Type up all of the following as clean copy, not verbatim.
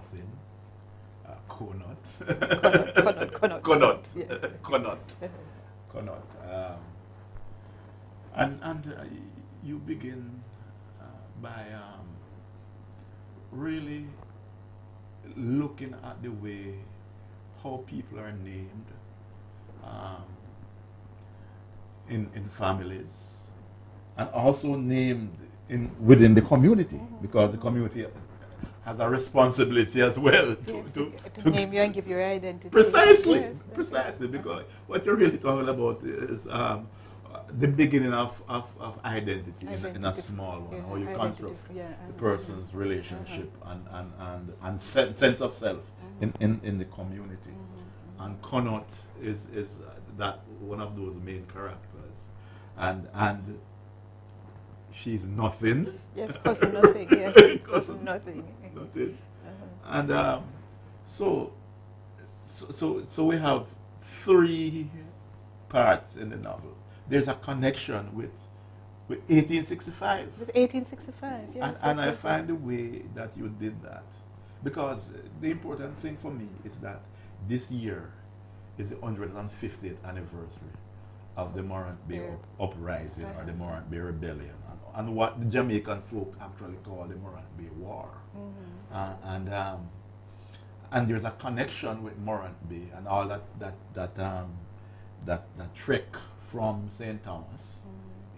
nothing, Conot, Conot. Conot. And you begin by really looking at the way how people are named in families, and also named within the community, because the community has a responsibility as well to name you and give your identity. Precisely, Yes, precisely, because what you're really talking about is the beginning of identity in a small one, how you construct the person's relationship and sense of self in the community. And Conot is that one of those main characters, and she's nothing. Yes, cousin nothing. Yes, cousin nothing. Nothing. And so we have three parts in the novel. There's a connection with 1865. With 1865, yes. And I find the way that you did that, because the important thing for me is that this year is the 150th anniversary of the Morant Bay uprising, or the Morant Bay rebellion, and what the Jamaican folk actually call the Morant Bay War. And there's a connection with Morant Bay and all that trek from St. Thomas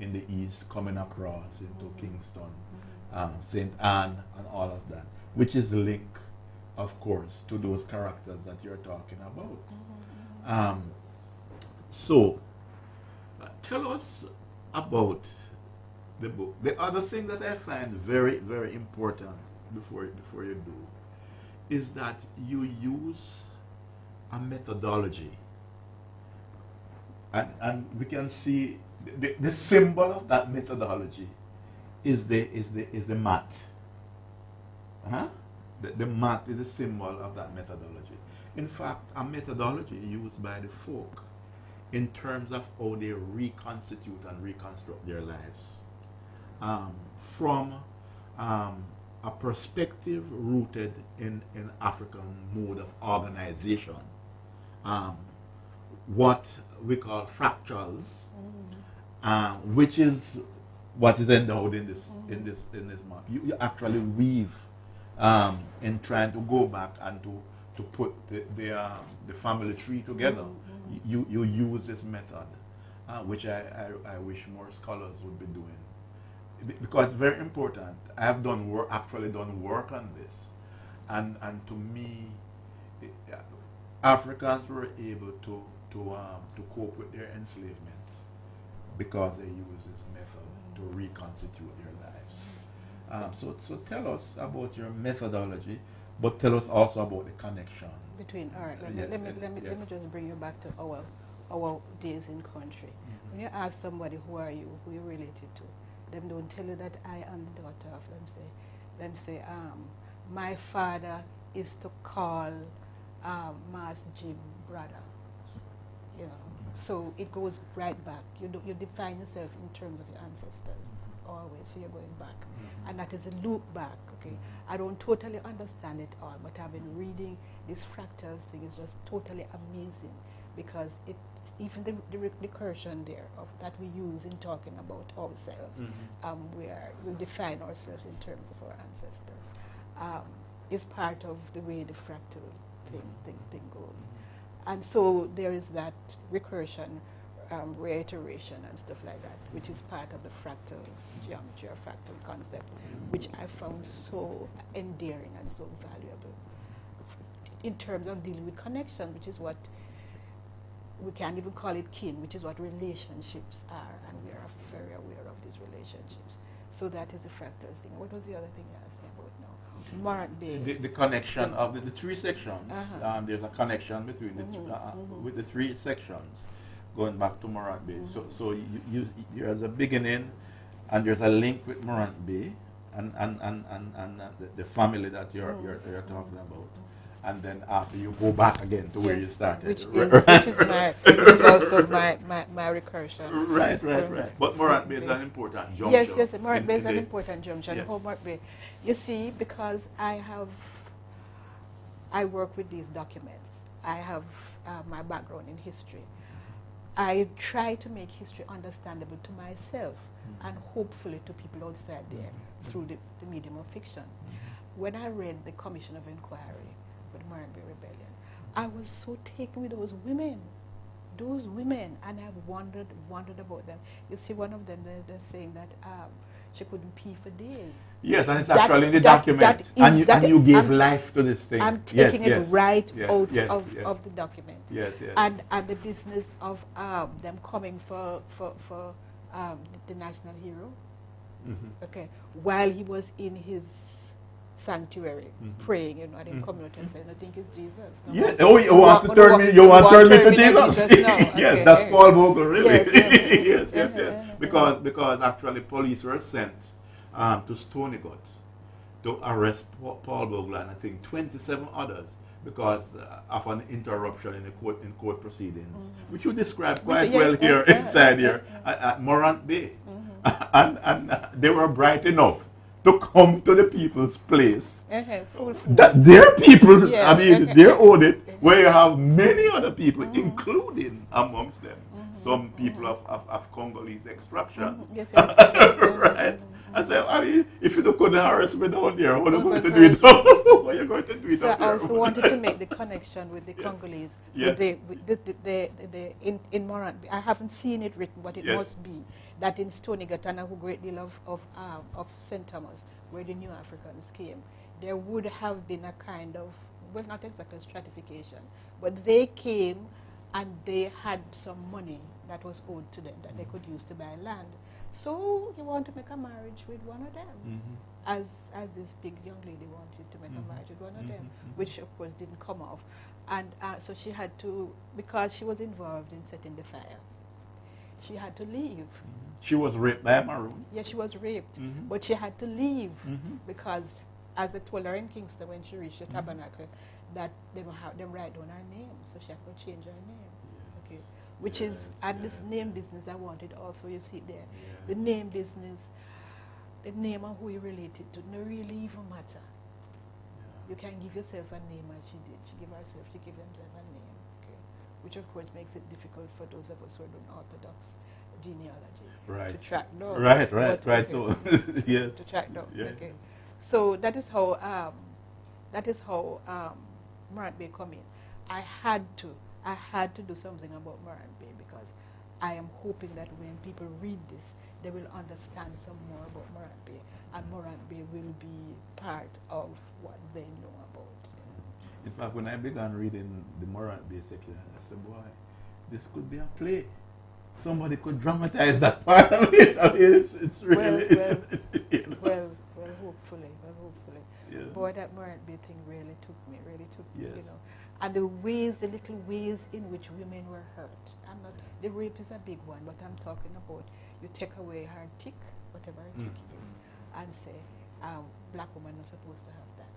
in the east, coming across into Kingston, St. Anne, and all of that, which is linked, of course, to those characters that you're talking about. So, tell us about the book. The other thing that I find very, very important before you do is that you use a methodology, and we can see the symbol of that methodology is the mat. The mat is a symbol of that methodology. In fact, a methodology used by the folk in terms of how they reconstitute and reconstruct their lives from a perspective rooted in African mode of organization, what we call fractals, which is what is endowed in this map. You actually weave in trying to go back and to put the family tree together. You use this method, which I wish more scholars would be doing, because it's very important. I have actually done work on this, and to me, Africans were able to cope with their enslavement because they use this method to reconstitute their lives. So tell us about your methodology, but tell us also about the connection between. All right, let me just bring you back to our days in country. When you ask somebody who are you, who you related to, them don't tell you that I am the daughter of them say my father is to call Mas Jim brother. You know, so it goes right back. You define yourself in terms of your ancestors always, so you're going back, and that is a loop back. Okay, I don't totally understand it all, but I've been reading this fractals thing. Is just totally amazing, because it even the recursion there of that we use in talking about ourselves, where we define ourselves in terms of our ancestors, is part of the way the fractal thing goes. And so there is that recursion, reiteration and stuff like that, which is part of the fractal geometry or fractal concept, which I found so endearing and so valuable in terms of dealing with connection, which is what we can't even call it kin, which is what relationships are, and we are very aware of these relationships. So that is the fractal thing. What was the other thing you asked me about now? Morant Bay. The connection of the three sections. There's a connection between with the three sections going back to Morant Bay. So there's a beginning, and there's a link with Morant Bay and the family that you're talking about. And then after you go back again to where you started. Which is also my recursion. Right. But Morant Bay is an important junction. Yes, Morant Bay is an important junction. Morant Bay. You see, because I have I work with these documents. I have my background in history. I try to make history understandable to myself and hopefully to people outside there through the medium of fiction. When I read the Commission of Inquiry with Moranbeh Rebellion, I was so taken with those women, and I've wondered about them. You see, one of them, they're saying that she couldn't pee for days. Yes, and it's actually in the document. And you gave life to this thing. I'm taking it right out of the document. Yes, yes. And the business of them coming for the national hero. Okay, while he was in his sanctuary praying, you know, and in community and saying, I think it's Jesus. No? Yeah. Oh, you want to turn me to Jesus? Yes, okay, that's Paul Bogle, really. Yes. Because actually police were sent to Stonygut to arrest Paul Bogle and I think 27 others because of an interruption in the court proceedings, which you described quite well here inside here at Morant Bay. And they were bright enough to come to the people's place. That their people, I mean, their audit, where you have many other people, including amongst them some people of Congolese extraction. Right? I said, I mean, if you couldn't harass me down there, what are you going to do it? What are you going to do it up here? I also wanted to make the connection with the Congolese. In Morant, I haven't seen it written, but it must be that in Stonygut and a great deal of St. Thomas, where the New Africans came, there would have been a kind of, well, not exactly stratification, but they came and they had some money that was owed to them that they could use to buy land. So he wanted to make a marriage with one of them, as this big young lady wanted to make a marriage with one of them, which of course didn't come off. And so she had to, because she was involved in setting the fire, she had to leave. She was raped by a Maroon? Yes, she was raped, but she had to leave because, as they told her in Kingston when she reached the tabernacle, that they write down her name, so she had to change her name. Okay, which is, and this name business I wanted also, you see there, the name business, the name and who you related to, no really even matter. You can give yourself a name as she did. She gave themselves a name, okay, which of course makes it difficult for those of us who are doing orthodox genealogy to track down. Right. So yes, to track down. Okay, so that is how Morant Bay come in. I had to do something about Morant Bay because I am hoping that when people read this, they will understand some more about Morant Bay, and Morant Bay will be part of what they know about. In fact, when I began reading the Morant Bay section, I said, boy, this could be a play. Somebody could dramatize that part of it. I mean, it's really... Well, hopefully. Yeah. Boy, that Morant Bay thing really took me, you know. And the little ways in which women were hurt. The rape is a big one, but I'm talking about you take away her tick, whatever her tick is, and say, black women are supposed to have that.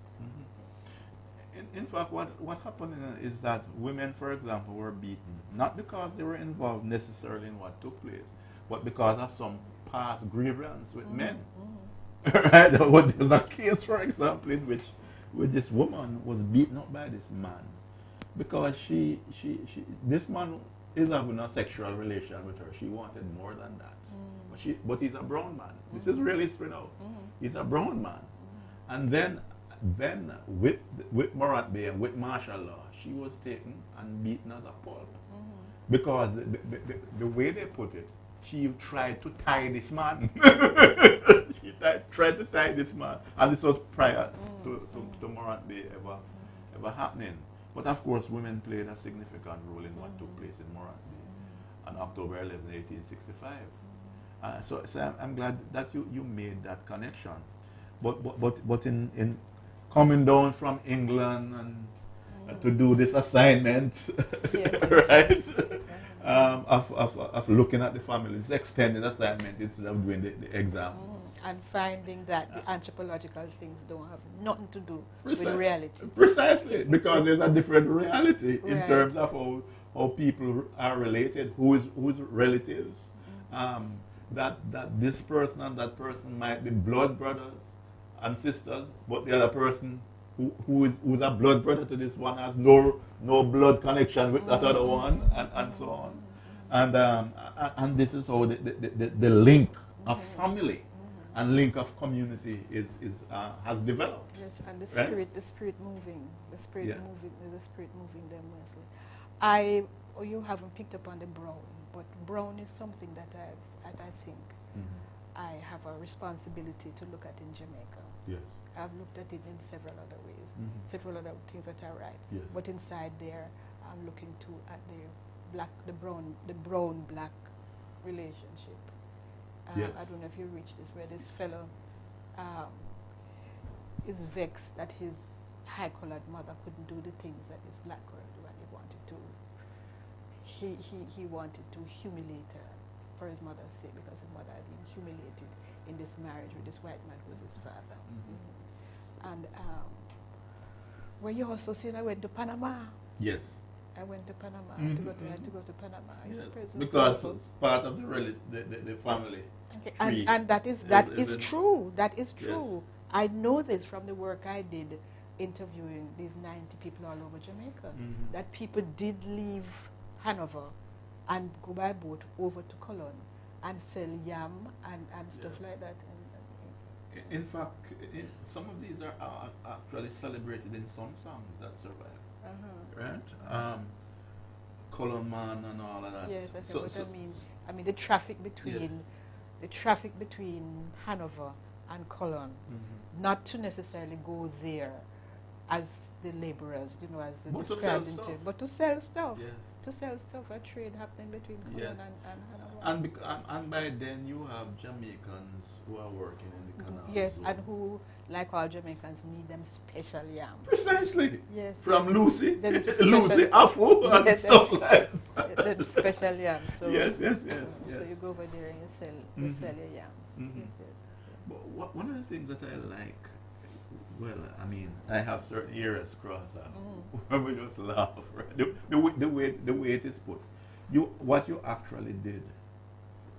In fact, what happened is that women, for example, were beaten, not because they were involved necessarily in what took place, but because of some past grievance with men. Right? There's a case, for example, in which this woman was beaten up by this man because this man is having a sexual relation with her. She wanted more than that. But he's a brown man. This is really straight out. He's a brown man. And then with Morant Bay and with martial law, she was taken and beaten as a pulp. Because the way they put it, she tried to tie this man. She tried to tie this man. And this was prior to Morant Bay ever happening. But of course, women played a significant role in what took place in Morant Bay on October 11, 1865. So I'm glad that you made that connection. But in coming down from England and to do this assignment, right? Of looking at the families, extended assignment instead of doing the exam. And finding that the anthropological things don't have nothing to do with reality. Precisely, because there's a different reality in terms of how people are related, who's relatives. That this person and that person might be blood brothers and sisters, but the other person who's a blood brother to this one has no blood connection with that other one, and so on. And this is how the link of family and link of community has developed. Yes, and the right? spirit moving them mostly. You haven't picked up on the brown, but brown is something that I think I have a responsibility to look at in Jamaica. Yes. I've looked at it in several other ways, several other things that are right. Yes. But inside there, I'm looking at the brown black relationship. Yes. I don't know if you reached this, where this fellow is vexed that his high-colored mother couldn't do the things that his black girl do, and he wanted to. He wanted to humiliate her for his mother's sake, because his mother had been humiliated in this marriage with this white man who was his father. And were you also seeing I went to Panama? Yes. I went to Panama. I had to go to Panama. Yes. It's Because it's part of the family. Okay. And that is true. That is true. Yes. I know this from the work I did interviewing these 90 people all over Jamaica, that people did leave Hanover and go by boat over to Cologne and sell yam and stuff like that. In fact, some of these are actually celebrated in some songs that survive. Right? Cologne Man and all of that. Yes, that's what I mean. I mean the traffic between Hanover and Cologne, not to necessarily go there as the laborers, as described in terms, but to sell stuff. Yes. To sell stuff, a trade happening between Cologne and Hanover. And by then you have Jamaicans who are working in the canal. Yes, and who, like all Jamaicans, need them special yam. Precisely. Yes. From Lucy, Lucy Afu and stuff like that. Them special yam. So yes. So you go over there and you sell your yam. Yes. But one of the things that I like, well, I mean, I have certain areas cross where we just laugh. Right? The way it is put, what you actually did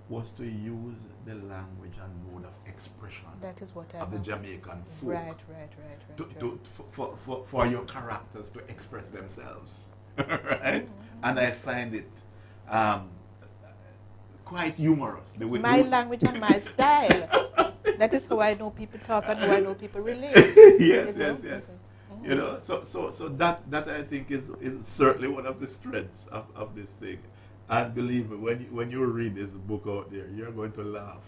was to use the language and mode of expression. That is what of the Jamaican folk. Right. For your characters to express themselves, right? And I find it quite humorous. My language and my style. That is how I know people talk and how I know people relate. Yes. So that I think is certainly one of the strengths of this thing. And believe me, when you read this book out there, you're going to laugh,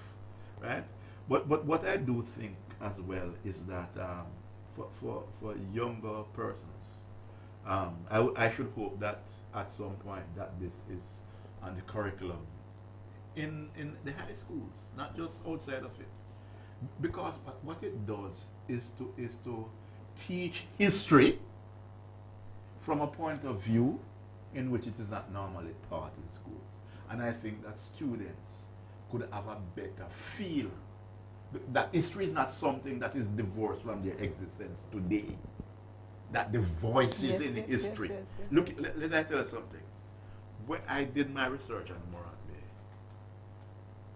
right? But what I do think as well is that for younger persons, I should hope that at some point that this is on the curriculum in the high schools, not just outside of it. Because what it does is to teach history from a point of view in which it is not normally taught in schools. And I think that students could have a better feel that history is not something that is divorced from their existence today. That the voices in history. Yes. Look, let me tell you something. When I did my research on Morant Bay,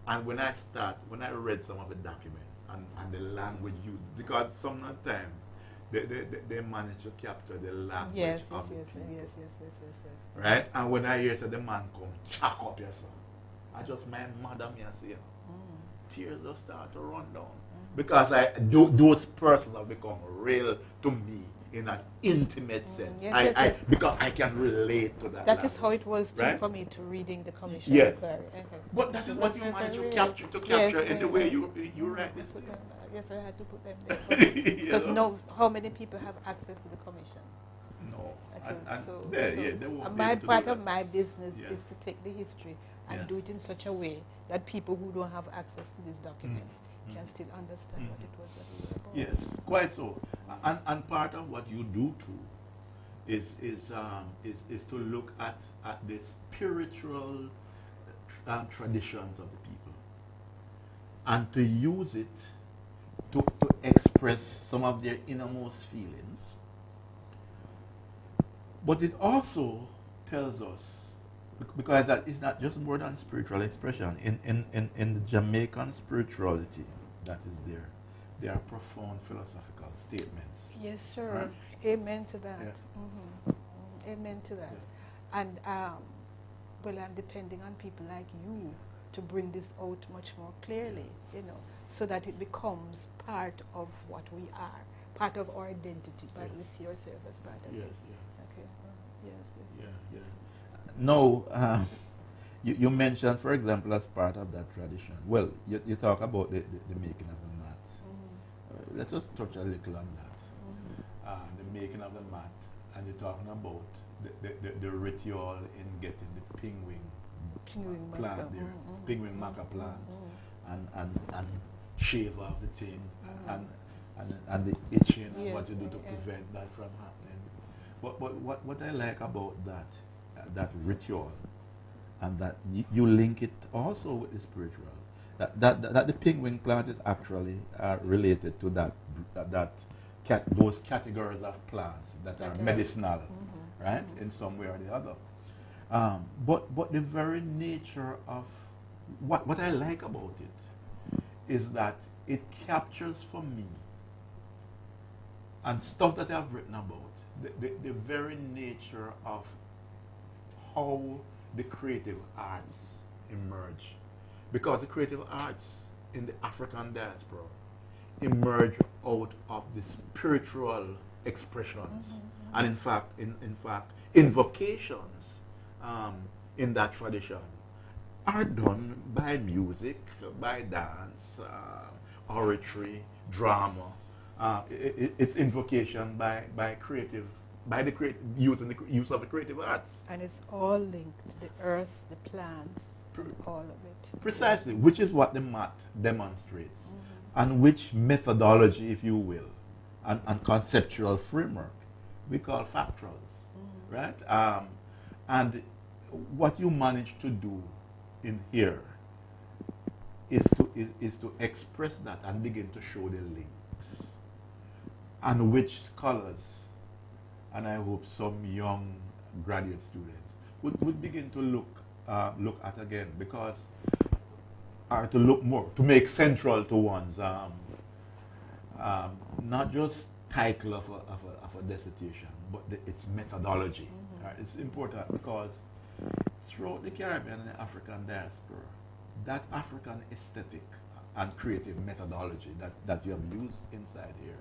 and when I read some of the documents, and the language used, because sometimes they manage to capture the language of the people. Yes. Right? And when I hear the man come, chuck up your son, I just, my mother, me I say, tears just start to run down. Because those persons have become real to me in an intimate sense. Because I can relate to that. That is how it was for me to reading the commission. Yes. But that is what you managed to capture in the way you write this. Yes, I had to put them there. Because how many people have access to the commission? No. Part of my business is to take the history and do it in such a way that people who don't have access to these documents can still understand what it was that we were about. Yes, quite so. And part of what you do too is to look at the spiritual traditions of the people and to use it to express some of their innermost feelings. But it also tells us, because it's not just more than spiritual expression, in the Jamaican spirituality that is there, they are profound philosophical statements. Yes, sir. Right? Amen to that. Yeah. Amen to that. Yeah. And well, I'm depending on people like you to bring this out much more clearly, you know, so that it becomes part of what we are, part of our identity. But we see ourselves as part of Yes, this. yeah. Okay. Yes, yes. Yeah, yeah. No, you mentioned, for example, as part of that tradition. Well, you talk about the making of the mat. Let us touch a little on that. The making of the mat, and you're talking about the ritual in getting the penguin plant, the penguin maca plant, and shave off the thing, and the itching, and what you do to prevent that from happening. But what I like about that ritual, and that you link it also with the spiritual, that the penguin plant is actually related to those categories of plants that are medicinal, right, in some way or the other. But the very nature of what I like about it is that it captures for me, and stuff that I've written about, the very nature of how the creative arts emerge. Because the creative arts in the African diaspora emerge out of the spiritual expressions, and in fact invocations in that tradition are done by music, by dance, oratory, drama. It's invocation by the use of the creative arts. And it's all linked, the earth, the plants, all of it. Precisely, which is what the mat demonstrates, and which methodology, if you will, and conceptual framework we call factuals, right? And what you manage to do in here is to express that and begin to show the links, and which scholars, and I hope some young graduate students would begin to look at again, because to look more, to make central to one's not just title of a dissertation, but its methodology. It's important because throughout the Caribbean and the African diaspora, that African aesthetic and creative methodology that you have used inside here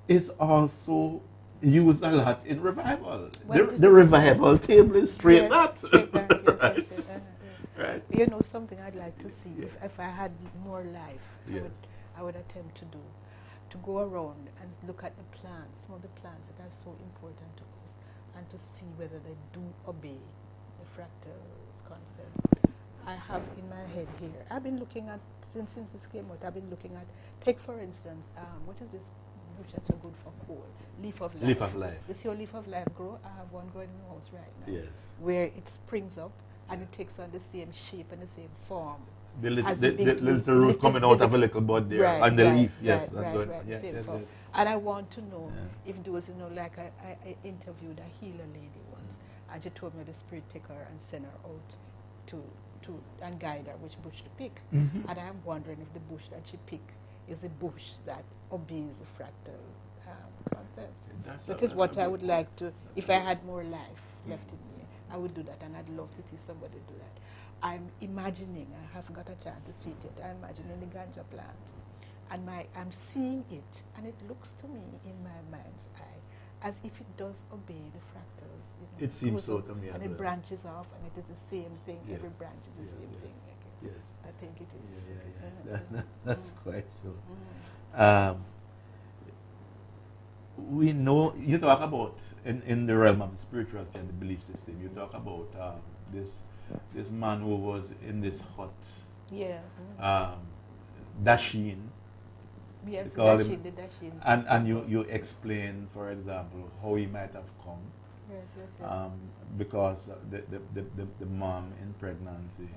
is also used a lot in revival. The revival table is straight that. Right. You know, something I'd like to see, if I had more life, I would attempt to do, to go around and look at the plants, some of the plants that are so important to us, and to see whether they do obey the fractal concept. I have in my head here, I've been looking at, since this came out, I've been looking at, take for instance, what is this bush that's so good for coal? Leaf of life. Leaf of life. You see your leaf of life grow? I have one growing in my house right now. Yes. Where it springs up and it takes on the same shape and the same form. The little root coming out of a little bud there, and the leaf, yes. Yes. And I want to know if those, you know, like I interviewed a healer lady once, and she told me the spirit take her and send her out to and guide her which bush to pick. And I'm wondering if the bush that she picked is a bush that obeys the fractal concept. That is what I would like to, if I had more life left in me, I would do that, and I'd love to see somebody do that. I'm imagining, I haven't got a chance to see it yet, I'm imagining the ganja plant, and I'm seeing it, and it looks to me in my mind's eye as if it does obey the fractals. You know, it seems so to me as well. And it branches off, and it is the same thing. Yes. Every branch is the same thing. Okay. Yes. I think it is. That's quite so. We know, you talk about, in the realm of the spirituality and the belief system, you talk about this man who was in this hut. Yeah. Dashin. Yes, the Dashin. And you explain, for example, how he might have come. Yes. Because the mom in pregnancy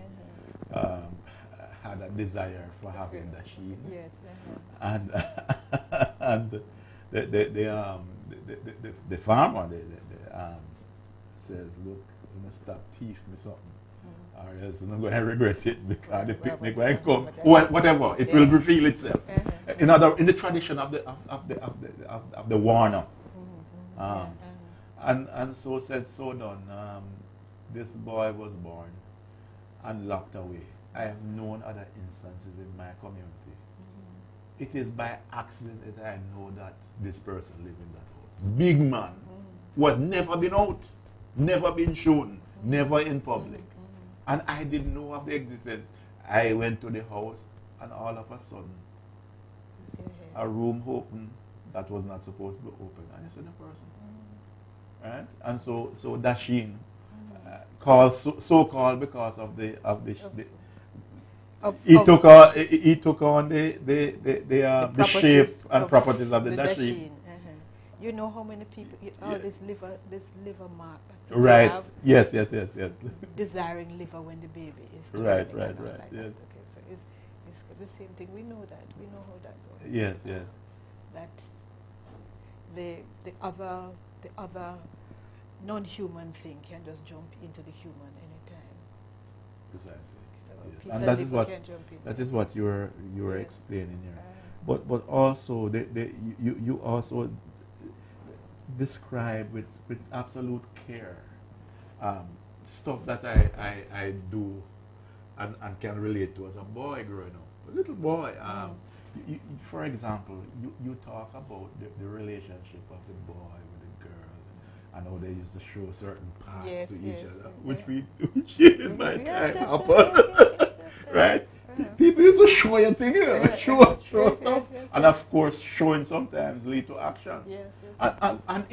had a desire for having Dashin. Yes. And the farmer says, look, you must stop thief me something. or else you're not going to regret it because the Right, picnic right, will come. but Whatever, it will reveal itself. In the tradition of the Warner. And so said, so done. This boy was born and locked away. I have known other instances in my community. It is by accident that I know that this person lived in that house. Big man, was never been out, never been shown, never in public. And I didn't know of the existence. I went to the house and all of a sudden, a room opened that was not supposed to be open. And I saw the person. Right? And so Dasheen, called so called because of he took on the shape and properties of the Dasheen. You know how many people, this liver mark. Right. Yes. Desiring liver when the baby is right. Like Yes. Okay, so it's the same thing. We know that. We know how that goes. Yes. That the other non-human thing can just jump into the human anytime. Precisely. So yes. And that is what you were explaining here. But also you also describe with absolute care stuff that I do and can relate to as a boy growing up. A little boy. For example, you talk about the relationship of the boy with the girl and how they used to show certain parts to each other, which in my time happened. Right? People used to show you things, show stuff. And of course, showing sometimes lead to action. Yes. And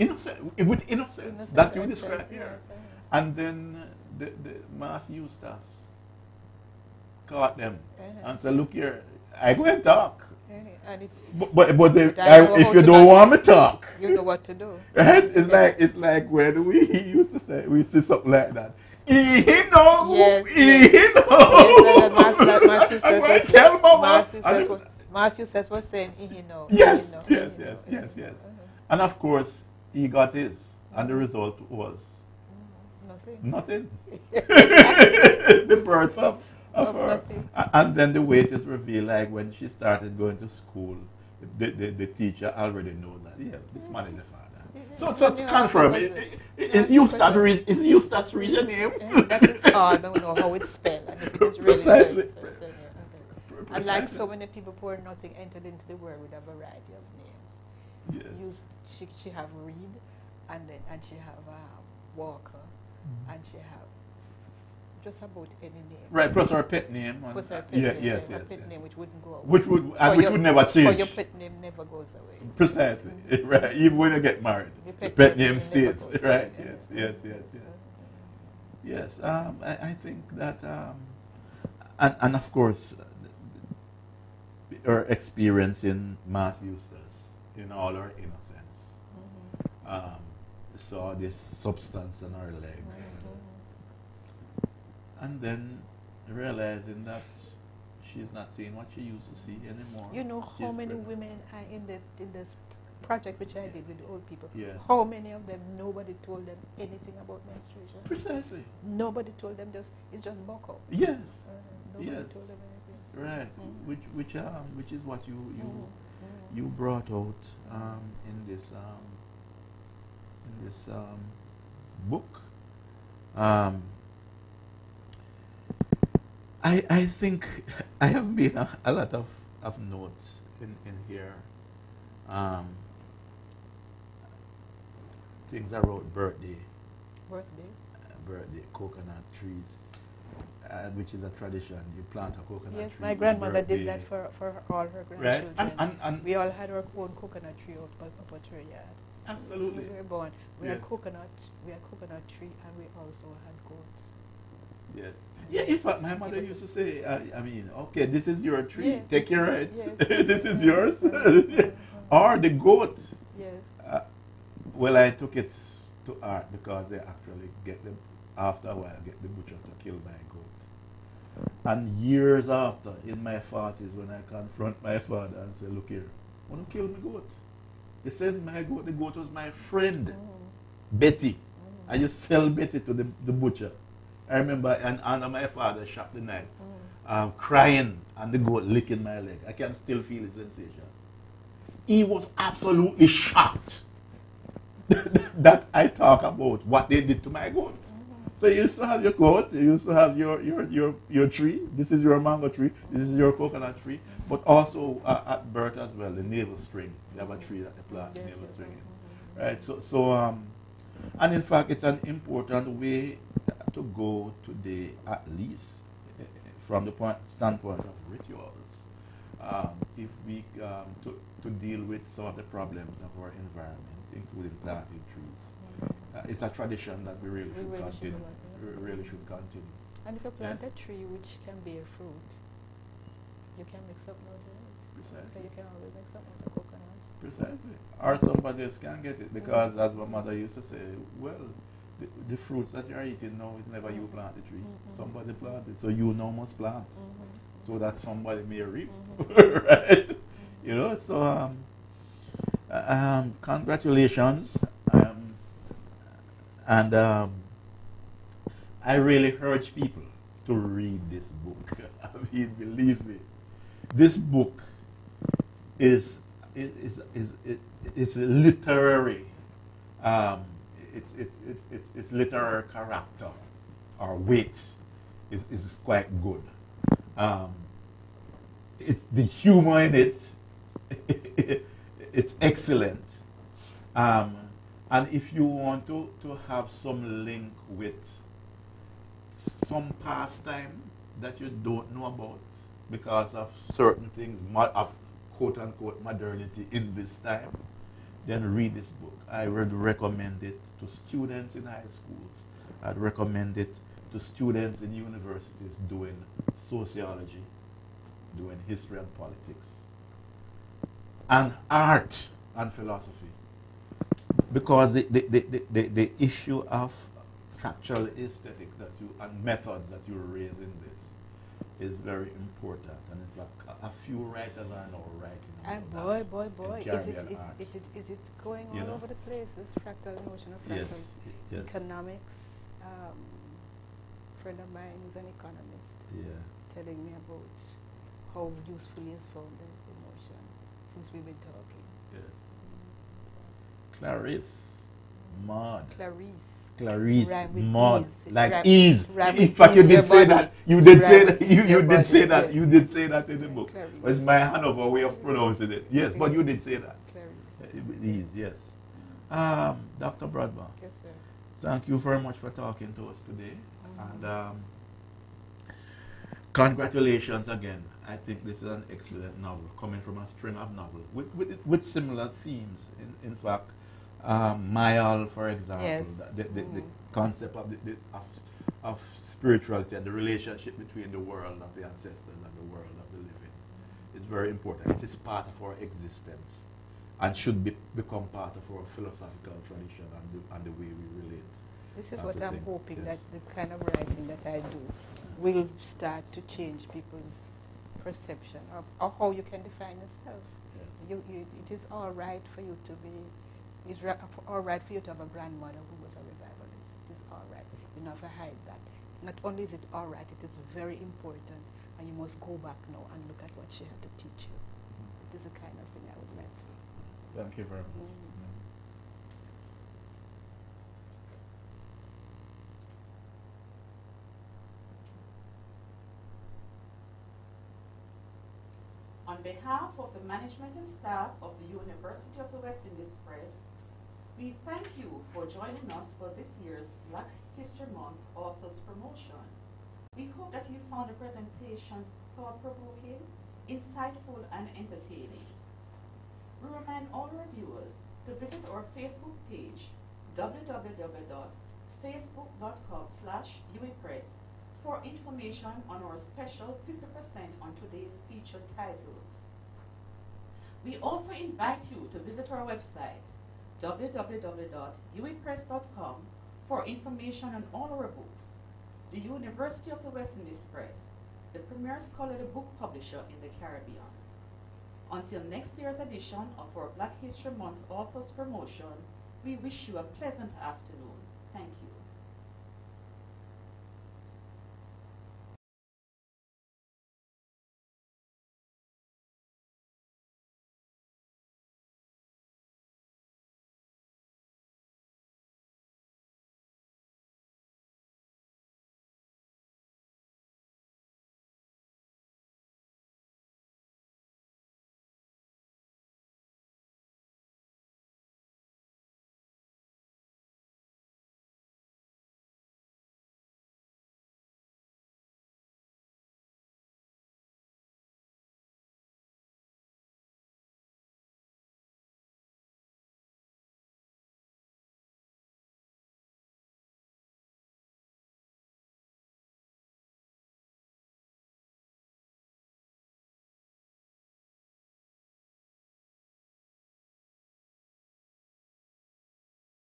with innocence that you describe here. And then the Mass Eustace caught them and said, look here, I go and talk. But if you don't want me to talk, you know what to do. Right? It's like when we used to say, we say something like that. He know. He know. Mass Eustace was saying he know. Yes. And of course, he got his. And the result was nothing. The birth of her. Nothing. And then the weight is revealed, like when she started going to school, the teacher already knows that, this man is the father. So it's confirmed. Is Eustace real name? That is hard, but we know how it's spelled. And if it is really Precisely. And like so many people poor nothing entered into the world with a variety of names. Yes. She have Reed, and she have Walker, and she have just about any name. Right, plus her pet name. Plus her pet name. Yes. Her pet name which wouldn't go away. Which would never change. For your pet name never goes away. Precisely. Right. Even when you get married. The pet name stays. Right. Yes. I think that and of course her experience in Mass Eustace in all her innocence. Saw this substance in her leg. And then realizing that she's not seeing what she used to see anymore. You know how many women are in this project which I did with the old people? Yeah. How many of them nobody told them anything about menstruation? Precisely. Nobody told them it's just buccal. Yes. Nobody told them anything. Right. Which is what you brought out in this book. I think I have made a lot of notes in here. Things I wrote birthday, coconut trees, which is a tradition. You plant a coconut tree. Yes, my grandmother did that for all her grandchildren. Right? And we all had our own coconut tree up at her yard. Absolutely. Since we were born, we had coconut tree, and we also had goats. Yes. Yeah, in fact, my mother used to say, okay, this is your tree, yes, take care of it. Yes. This is yours. Or the goat. Yes. Well, I took it to art because they actually after a while, get the butcher to kill my goat. And years after, in my 40s, when I confront my father and say, look here, want to kill my goat? He says, the goat was my friend, Betty. And you sell Betty to the butcher. I remember under my father's shop the night, crying and the goat licking my leg. I can still feel the sensation. He was absolutely shocked that I talk about what they did to my goat. So you used to have your goat, you used to have your tree. This is your mango tree, this is your coconut tree, but also at birth as well, the navel string. You have a tree that they plant navel string in. Right? So and in fact, it's an important way to go today, at least from the standpoint of rituals. If we to deal with some of the problems of our environment, including planting trees, it's a tradition that we really should continue. We really should continue. And if you plant a tree which can bear fruit, you can make something out of it. Precisely. So you can always make something out of coconut. Precisely. Or somebody else can get it because, as my mother used to say, well, the fruits that you're eating now is never you plant the tree. Somebody planted, so you now must plant, so that somebody may reap. Right? You know. So congratulations, and I really urge people to read this book. I mean, believe me, this book is literary. Its literary character or weight is quite good. It's the humor in it. It's excellent. And if you want to have some link with some pastime that you don't know about because of certain things of quote-unquote modernity in this time, then read this book. I would recommend it to students in high schools. I'd recommend it to students in universities doing sociology, doing history and politics, and art and philosophy. Because the issue of factual aesthetics and methods that you raise in this is very important. And in fact, a few writers are now writing about boy, is it going all over the place, this fractal notion of fractals? Yes. Economics, friend of mine who's an economist, telling me about how useful he has found the notion since we've been talking. Yes. Clarice, Maud. Clarice, Maud, like ease. In fact, you did say that. You did say that. You did say that. You did say that in the book. It's my Hanover way of pronouncing it. Yes, but you did say that. Clarice. Ease, yes. Dr. Broadbent. Yes, sir. Thank you very much for talking to us today, and congratulations again. I think this is an excellent novel coming from a string of novels with similar themes. In fact, Mayal, for example, the concept of spirituality and the relationship between the world of the ancestors and the world of the living is very important. It is part of our existence and should become part of our philosophical tradition and the way we relate. This is what I'm hoping, that the kind of writing that I do will start to change people's perception of how you can define yourself. Yes. It is all right for you to be. It's all right for you to have a grandmother who was a revivalist. It is all right. You never hide that. Not only is it all right, it is very important, and you must go back now and look at what she had to teach you. It is the kind of thing I would like to. Thank you very much. On behalf of the management and staff of the University of the West Indies Press, we thank you for joining us for this year's Black History Month Authors Promotion. We hope that you found the presentations thought-provoking, insightful, and entertaining. We remind all reviewers to visit our Facebook page, www.facebook.com/UWIpress, for information on our special 50% on today's featured titles. We also invite you to visit our website, www.uwipress.com, for information on all our books. The University of the West Indies Press, the premier scholarly book publisher in the Caribbean. Until next year's edition of our Black History Month Authors Promotion, we wish you a pleasant afternoon. Thank you.